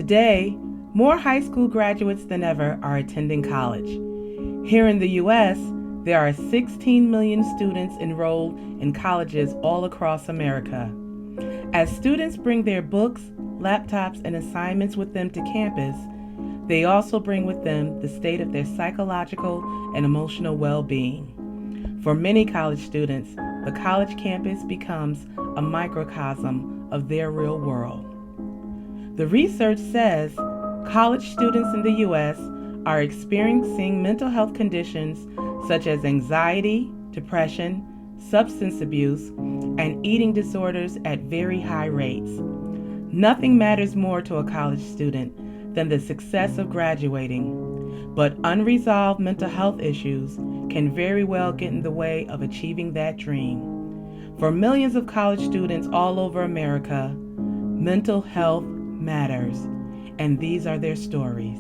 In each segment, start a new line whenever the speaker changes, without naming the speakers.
Today, more high school graduates than ever are attending college. Here in the U.S., there are 16 million students enrolled in colleges all across America. As students bring their books, laptops, and assignments with them to campus, they also bring with them the state of their psychological and emotional well-being. For many college students, the college campus becomes a microcosm of their real world. The research says college students in the U.S. are experiencing mental health conditions such as anxiety, depression, substance abuse, and eating disorders at very high rates. Nothing matters more to a college student than the success of graduating, but unresolved mental health issues can very well get in the way of achieving that dream. For millions of college students all over America, mental health matters, and these are their stories.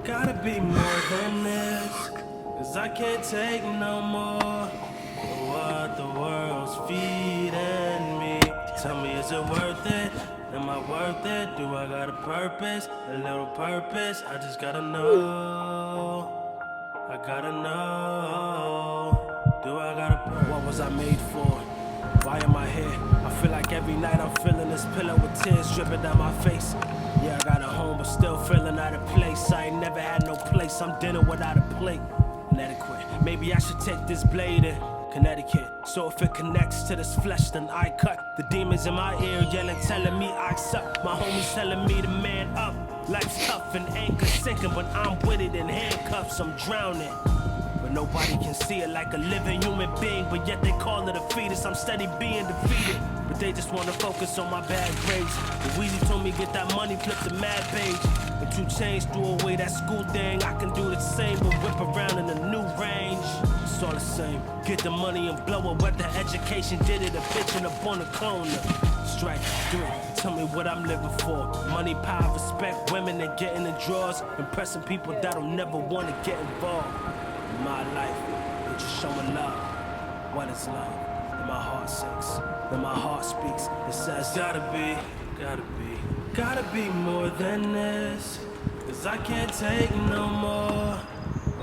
Gotta be more than this, 'cause I can't take no more of what the world's feeding me. Tell me, is it worth it? Am I worth it? Do I got a purpose? A little purpose? I just gotta know. I gotta know. Do I got a purpose? What was I made for? Why am I here? I feel like every night I'm filling this pillow with tears dripping down my face. Yeah, I got a home, but still feeling out of place. I ain't never had no place, I'm dinner without a plate. Inadequate, maybe I should take this blade in Connecticut. So if it connects to this flesh, then I cut. The demons in my ear yelling, telling me I suck. My homies telling me to man up. Life's tough and anchor sinking, but I'm with it in handcuffs, I'm drowning. But nobody can see it like a living human being, but yet they call it a fetus. I'm steady being defeated, but they just wanna focus on my bad grades. The Weezy told me get that money, flip the mad page. And 2 Chainz threw away that school thing. I can do the same, but whip around in a new range. It's all the same. Get the money and blow it. What the education did it, a bitchin' up on the corner. Strike 3, tell me what I'm living for. Money, power, respect, women, and getting the drawers. Impressing people that'll never wanna get involved. In my life, but just show me love. What is love? Then my heart sinks, then my heart speaks. It says, gotta be more than this, 'cause I can't take no more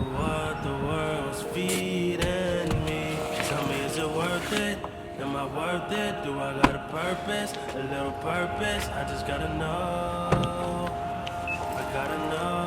of what the world's feeding me. Tell me, is it worth it? Am I worth it? Do I got a purpose? A little purpose? I just gotta know. I gotta know.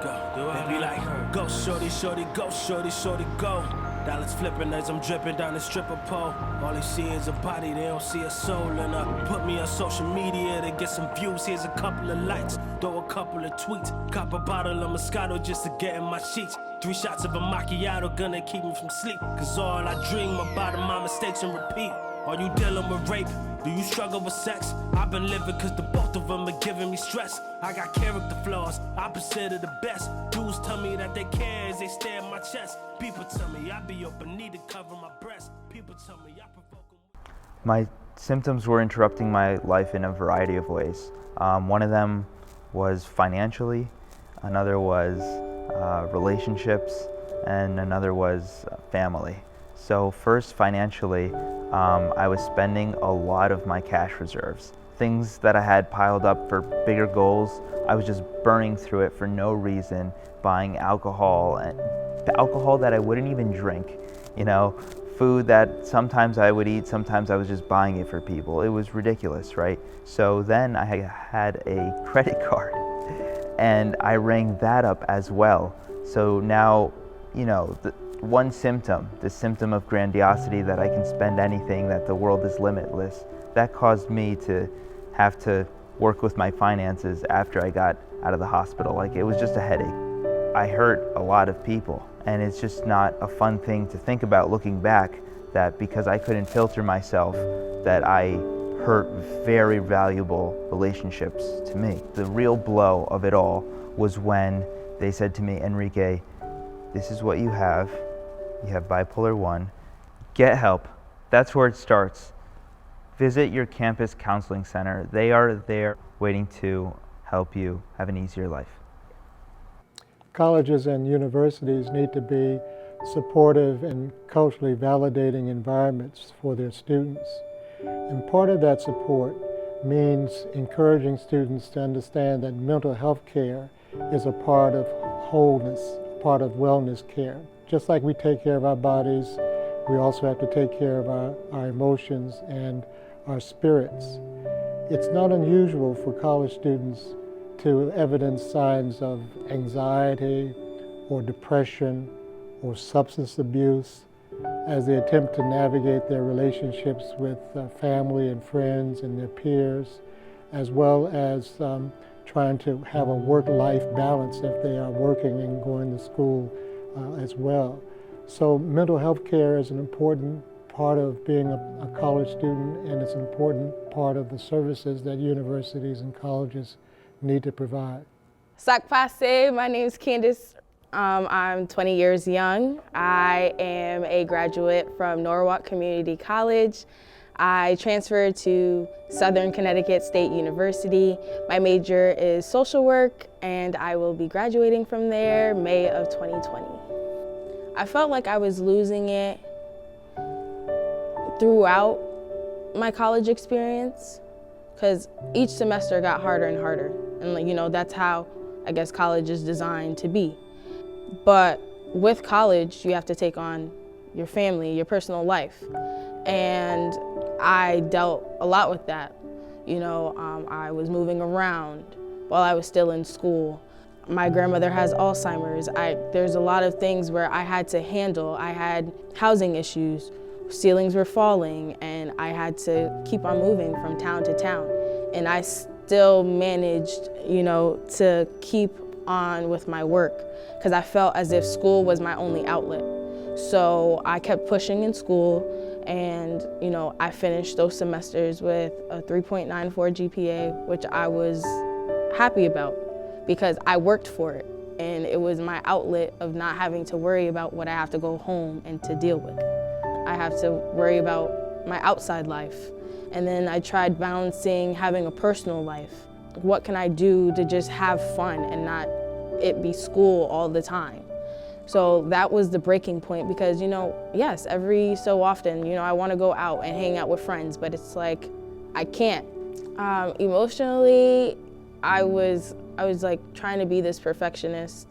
Go. They be like, go shorty, shorty, go shorty, shorty, go. Dollars flipping as I'm dripping down the stripper pole. All they see is a body, they don't see a soul. And put me on social media to get some views. Here's a couple of likes, throw a couple of tweets. Cop a bottle of Moscato just to get in my sheets. 3 shots of a macchiato gonna keep me from sleep. Cause all I dream about are my mistakes and repeat. Are you dealing with rape? Do you struggle with sex? I've been living cause the both of them are giving me stress. I got character flaws, opposite of the best. Dudes tell me that they care as they stare at my chest. People tell me I be open, need to cover my breast. People tell me I provoke them.
My symptoms were interrupting my life in a variety of ways. One of them was financially, another was relationships, and another was family. So first, financially, I was spending a lot of my cash reserves. Things that I had piled up for bigger goals, I was just burning through it for no reason, buying alcohol, and the alcohol that I wouldn't even drink, you know, food that sometimes I would eat, sometimes I was just buying it for people. It was ridiculous, right? So then I had a credit card and I rang that up as well. So now, you know, one symptom, the symptom of grandiosity that I can spend anything, that the world is limitless, that caused me to have to work with my finances after I got out of the hospital. Like, it was just a headache. I hurt a lot of people, and it's just not a fun thing to think about looking back, that because I couldn't filter myself, that I hurt very valuable relationships to me. The real blow of it all was when they said to me, Enrique, this is what you have bipolar 1, get help. That's where it starts. Visit your campus counseling center. They are there waiting to help you have an easier life.
Colleges and universities need to be supportive and culturally validating environments for their students. And part of that support means encouraging students to understand that mental health care is a part of wholeness, a part of wellness care. Just like we take care of our bodies, we also have to take care of our emotions and our spirits. It's not unusual for college students to evidence signs of anxiety or depression or substance abuse as they attempt to navigate their relationships with family and friends and their peers, as well as trying to have a work-life balance if they are working and going to school as well. So mental health care is an important part of being a college student, and it's an important part of the services that universities and colleges need to provide.
Sak Passe, my name is Candace. I'm 20 years young. I am a graduate from Norwalk Community College. I transferred to Southern Connecticut State University. My major is social work, and I will be graduating from there May of 2020. I felt like I was losing it throughout my college experience, because each semester got harder and harder. And you know, that's how I guess college is designed to be. But with college, you have to take on your family, your personal life. And I dealt a lot with that. You know, I was moving around while I was still in school. My grandmother has Alzheimer's. There's a lot of things where I had to handle. I had housing issues, ceilings were falling, and I had to keep on moving from town to town. And I still managed, you know, to keep on with my work, because I felt as if school was my only outlet. So I kept pushing in school, and you know, I finished those semesters with a 3.94 GPA, which I was happy about because I worked for it, and it was my outlet of not having to worry about what I have to go home and to deal with. I have to worry about my outside life. And then I tried balancing having a personal life. What can I do to just have fun and not it be school all the time? So that was the breaking point, because, you know, yes, every so often, you know, I want to go out and hang out with friends, but it's like, I can't. Emotionally, I was like trying to be this perfectionist.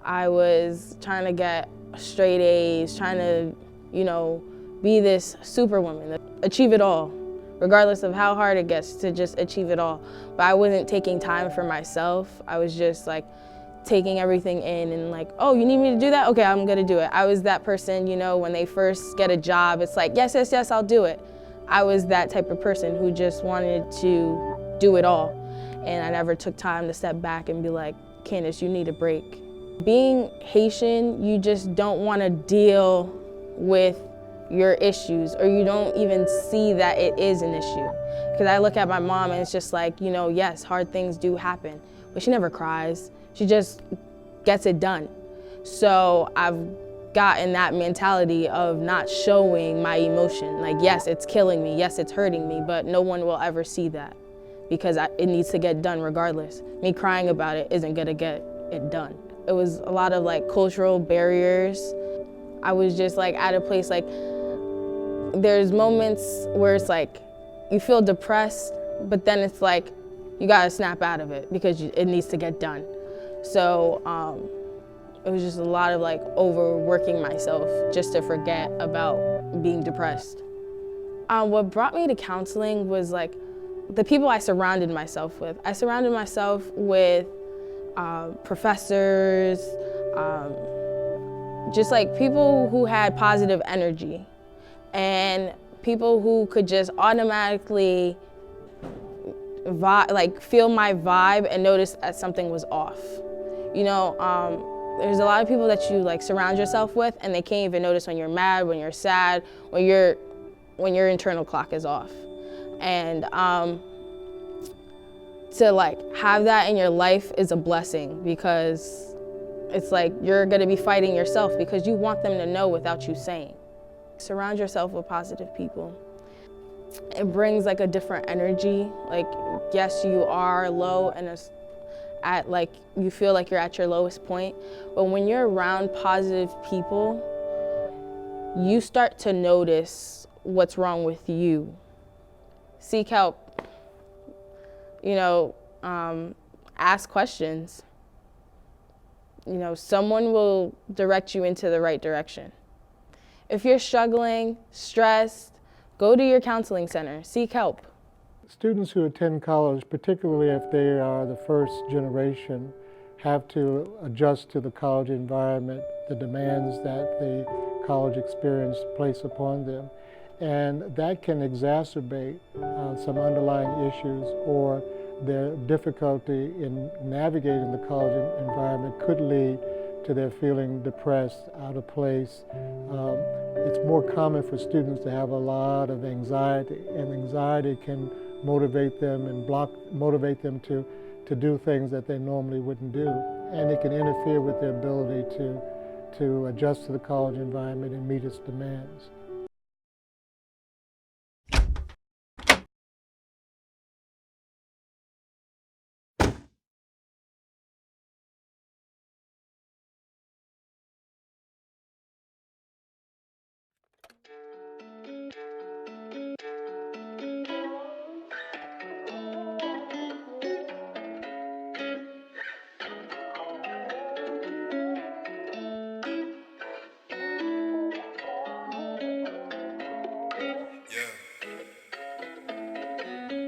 I was trying to get straight A's, trying to, you know, be this superwoman, achieve it all, regardless of how hard it gets, to just achieve it all. But I wasn't taking time for myself. I was just like taking everything in and like, oh, you need me to do that? Okay, I'm gonna do it. I was that person, you know, when they first get a job, it's like, yes, yes, yes, I'll do it. I was that type of person who just wanted to do it all. And I never took time to step back and be like, Candace, you need a break. Being Haitian, you just don't want to deal with your issues, or you don't even see that it is an issue. Because I look at my mom and it's just like, you know, yes, hard things do happen, but she never cries. She just gets it done. So I've gotten that mentality of not showing my emotion. Like, yes, it's killing me, yes, it's hurting me, but no one will ever see that because it needs to get done regardless. Me crying about it isn't gonna get it done. It was a lot of like cultural barriers. I was just like at a place like, there's moments where it's like, you feel depressed, but then it's like, you gotta snap out of it because it needs to get done. So it was just a lot of like overworking myself just to forget about being depressed. What brought me to counseling was like the people I surrounded myself with. I surrounded myself with professors, just like people who had positive energy and people who could just automatically feel my vibe and notice that something was off. You know, there's a lot of people that you like surround yourself with and they can't even notice when you're mad, when you're sad, when your internal clock is off. And to like have that in your life is a blessing because it's like you're gonna be fighting yourself because you want them to know without you saying. Surround yourself with positive people. It brings like a different energy. Like, yes, you are low and you feel like you're at your lowest point, but when you're around positive people, you start to notice what's wrong with you. Seek help. You know, ask questions. You know, someone will direct you into the right direction. If you're struggling, stressed, go to your counseling center, seek help.
Students who attend college, particularly if they are the first generation, have to adjust to the college environment, the demands that the college experience place upon them. And that can exacerbate some underlying issues, or their difficulty in navigating the college environment could lead to their feeling depressed, out of place. It's more common for students to have a lot of anxiety, and anxiety can motivate them and motivate them to do things that they normally wouldn't do. And it can interfere with their ability to adjust to the college environment and meet its demands.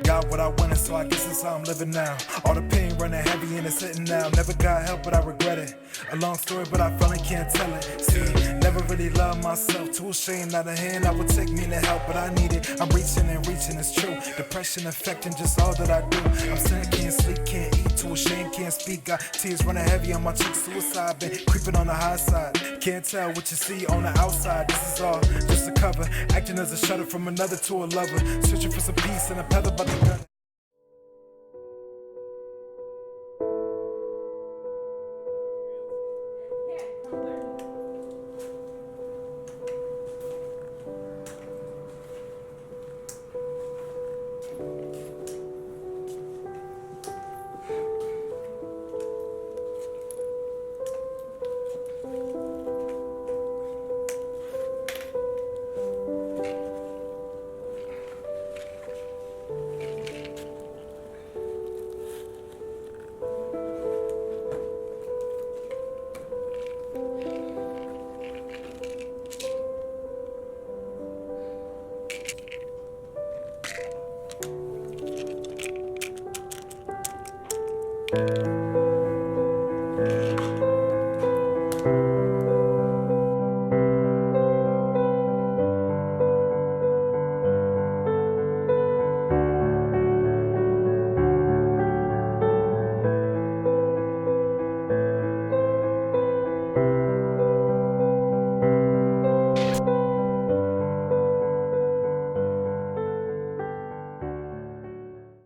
Got what I wanted, so I guess that's how I'm living now. All the pain running heavy and it's sitting now. Never got help, but I regret it. A long story, but I finally can't tell it. See, never really loved myself. Too ashamed, out of hand, I would take me to help, but I need it. I'm reaching and reaching, it's true. Depression affecting just all that I do. I'm sad, can't sleep, can't eat. Too ashamed, can't speak. Got tears running heavy on my cheeks. Suicide, been creeping on the high side. Can't tell what you see on the outside. This is all just a cover. Acting as a shutter from another to a lover. Searching for some peace and a pedal, but the gun.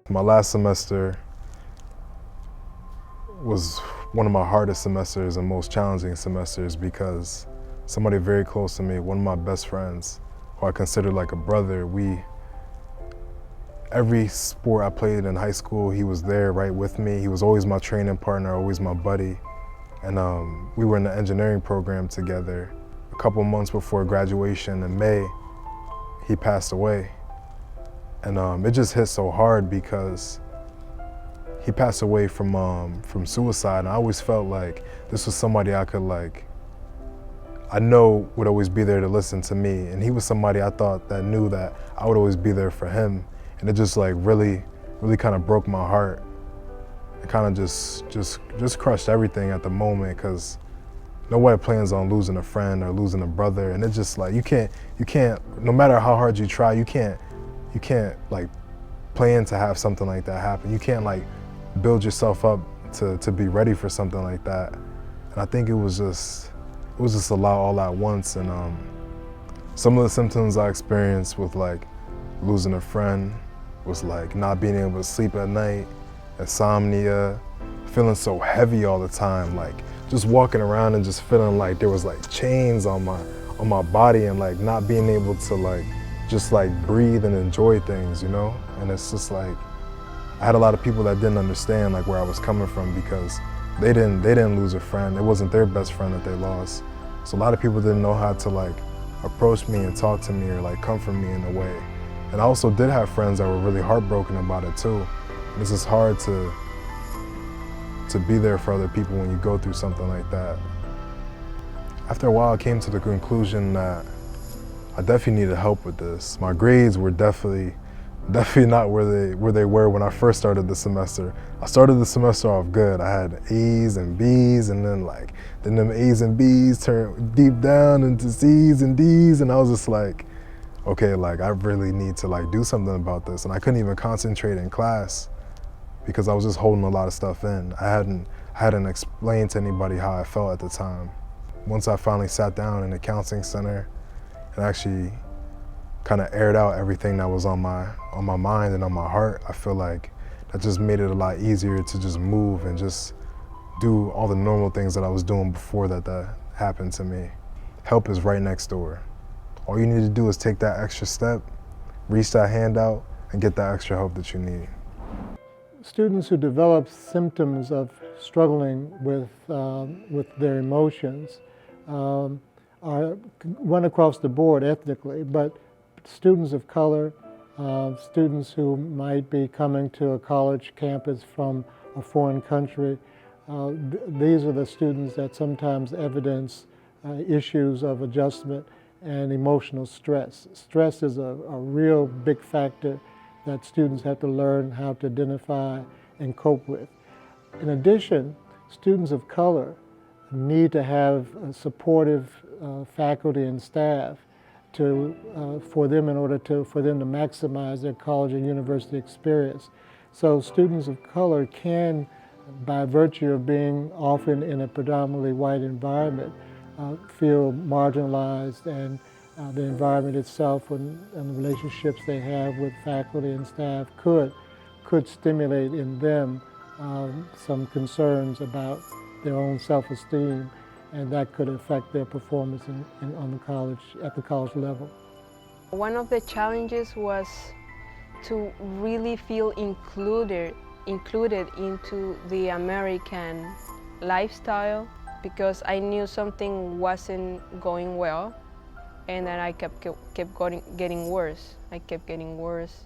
My last semester was one of my hardest semesters and most challenging semesters because somebody very close to me, one of my best friends, who I consider like a brother, every sport I played in high school, he was there right with me. He was always my training partner, always my buddy. And we were in the engineering program together. A couple months before graduation in May, he passed away. And it just hit so hard because he passed away from suicide. And I always felt like this was somebody I know would always be there to listen to me. And he was somebody I thought that knew that I would always be there for him. And it just like really kind of broke my heart. It kind of just crushed everything at the moment because nobody plans on losing a friend or losing a brother. And it's just like, you can't, no matter how hard you try, you can't like plan to have something like that happen. You can't like build yourself up to be ready for something like that. And I think it was just a lot all at once. And some of the symptoms I experienced with like losing a friend was like not being able to sleep at night, insomnia, feeling so heavy all the time, like just walking around and just feeling like there was like chains on my body and like not being able to like just like breathe and enjoy things, you know? And it's just like, I had a lot of people that didn't understand like where I was coming from because they didn't lose a friend. It wasn't their best friend that they lost. So a lot of people didn't know how to like approach me and talk to me or like comfort me in a way. And I also did have friends that were really heartbroken about it too. This is hard to be there for other people when you go through something like that. After a while, I came to the conclusion that I definitely needed help with this. My grades were definitely not where they were when I first started the semester. I started the semester off good. I had A's and B's, and then them A's and B's turned deep down into C's and D's, and I was just like, okay, like I really need to like do something about this. And I couldn't even concentrate in class because I was just holding a lot of stuff in. I hadn't explained to anybody how I felt at the time. Once I finally sat down in the counseling center and actually kind of aired out everything that was on my mind and on my heart, I feel like that just made it a lot easier to just move and just do all the normal things that I was doing before that happened to me. Help is right next door. All you need to do is take that extra step, reach that hand out, and get that extra help that you need.
Students who develop symptoms of struggling with their emotions run across the board ethnically, but students of color, students who might be coming to a college campus from a foreign country, these are the students that sometimes evidence issues of adjustment and emotional stress. Stress is a real big factor that students have to learn how to identify and cope with. In addition, students of color need to have supportive faculty and staff for them to maximize their college and university experience. So students of color can, by virtue of being often in a predominantly white environment, feel marginalized, and the environment itself and the relationships they have with faculty and staff could stimulate in them some concerns about their own self-esteem, and that could affect their performance at the college level.
One of the challenges was to really feel included into the American lifestyle, because I knew something wasn't going well, and that I kept getting worse. I kept getting worse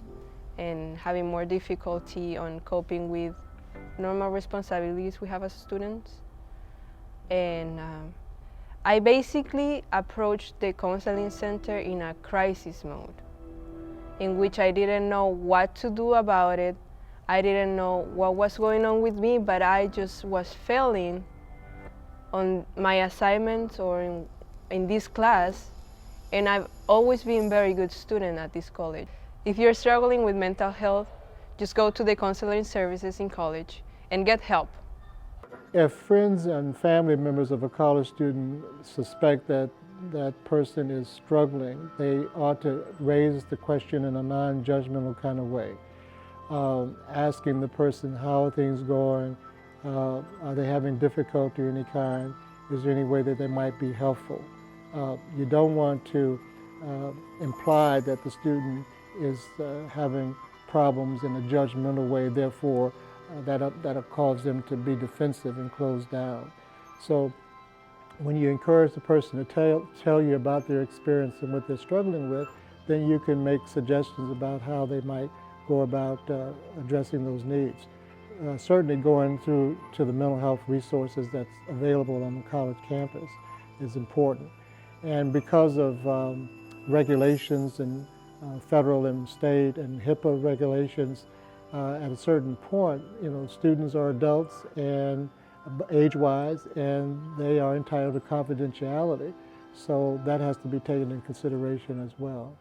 and having more difficulty on coping with normal responsibilities we have as students. And I basically approached the counseling center in a crisis mode, in which I didn't know what to do about it. I didn't know what was going on with me, but I just was failing on my assignments or in this class, and I've always been a very good student at this college. If you're struggling with mental health, just go to the counseling services in college and get help.
If friends and family members of a college student suspect that that person is struggling, they ought to raise the question in a non-judgmental kind of way. asking the person how are things going, are they having difficulty of any kind, is there any way that they might be helpful. You don't want to imply that the student is having problems in a judgmental way, therefore that'll cause them to be defensive and close down. So when you encourage the person to tell you about their experience and what they're struggling with, then you can make suggestions about how they might go about addressing those needs. Certainly going through to the mental health resources that's available on the college campus is important. And because of regulations and federal and state and HIPAA regulations, at a certain point, students are adults and age-wise, and they are entitled to confidentiality. So that has to be taken into consideration as well.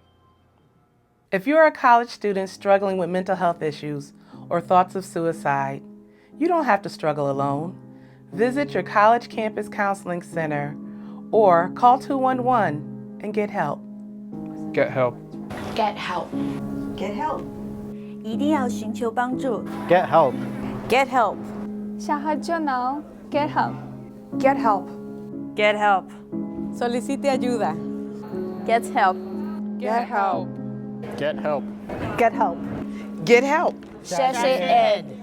If you're a college student struggling with mental health issues or thoughts of suicide, you don't have to struggle alone. Visit your college campus counseling center or call 211 and get help.
Get help.
Get help.
Get help.
一定要寻求帮助。
Get help.
Get help.
사하죠 now. Get help.
Get help.
Get help. Solicite ayuda.
Get help.
Get help. Get help.
Get help.
Get help.
谢谢 Ed.